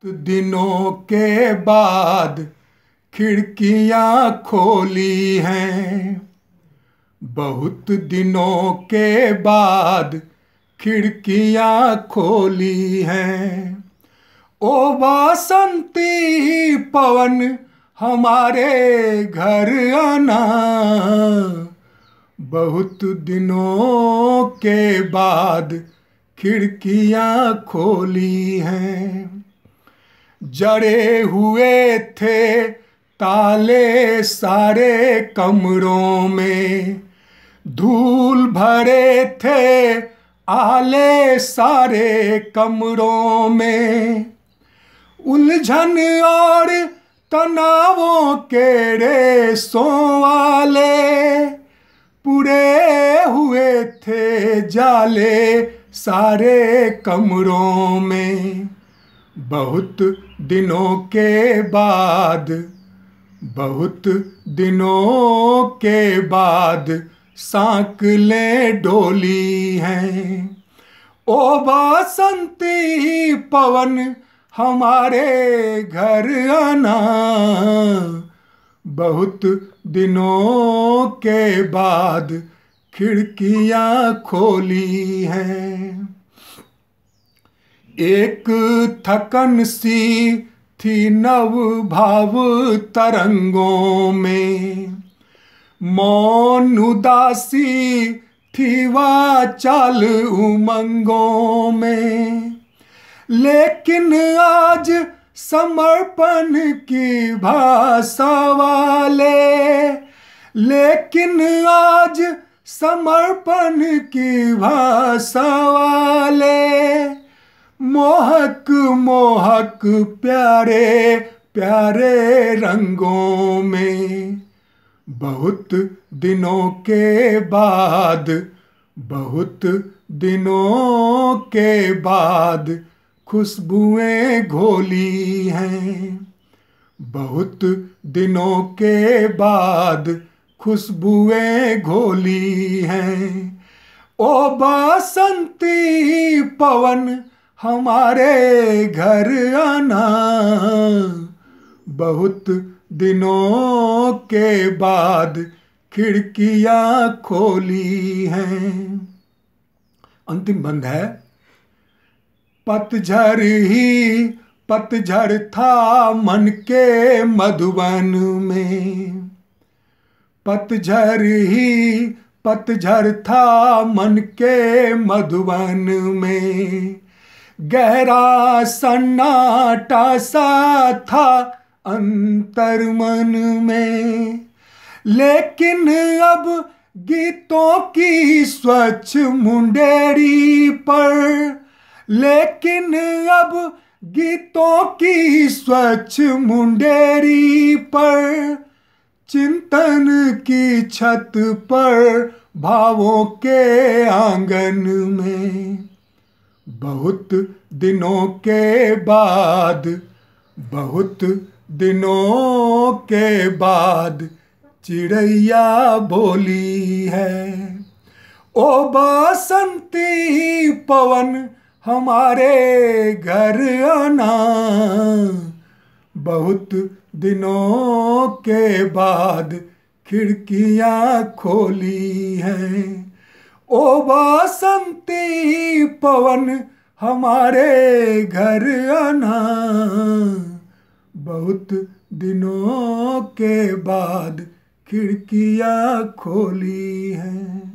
दिनों के बाद खिड़कियां खोली हैं, बहुत दिनों के बाद खिड़कियां खोली हैं। ओ वासंती पवन हमारे घर आना, बहुत दिनों के बाद खिड़कियां खोली हैं। जड़े हुए थे ताले सारे कमरों में, धूल भरे थे आले सारे कमरों में। उलझन और तनावों के रेसों वाले पूरे हुए थे जाले सारे कमरों में। बहुत दिनों के बाद, बहुत दिनों के बाद सांकलें डोली हैं। ओ वासंती पवन हमारे घर आना, बहुत दिनों के बाद खिड़कियां खोली हैं। एक थकन सी थी नव भाव तरंगों में, मौन उदासी थी वाचाल उमंगों में। लेकिन आज समर्पण की भाषा वाले, लेकिन आज समर्पण की भाषा वाले मोहक मोहक प्यारे प्यारे रंगों में। बहुत दिनों के बाद, बहुत दिनों के बाद खुशबुएं घोली हैं। बहुत दिनों के बाद खुशबुएं घोली हैं। ओ वासंती पवन हमारे घर आना, बहुत दिनों के बाद खिड़कियां खोली हैं। अंतिम बंद है। पतझड़ ही पतझड़ था मन के मधुबन में, पतझड़ ही पतझड़ था मन के मधुबन में। गहरा सन्नाटा सा था अंतर मन में। लेकिन अब गीतों की स्वच्छ मुंडेरी पर, लेकिन अब गीतों की स्वच्छ मुंडेरी पर, चिंतन की छत पर भावों के आंगन में। बहुत दिनों के बाद, बहुत दिनों के बाद चिड़ैया बोली है। ओ वासंती पवन हमारे घर आना, बहुत दिनों के बाद खिड़कियां खोली हैं। ओ वासंती पवन हमारे घर आना, बहुत दिनों के बाद खिड़कियां खोली हैं।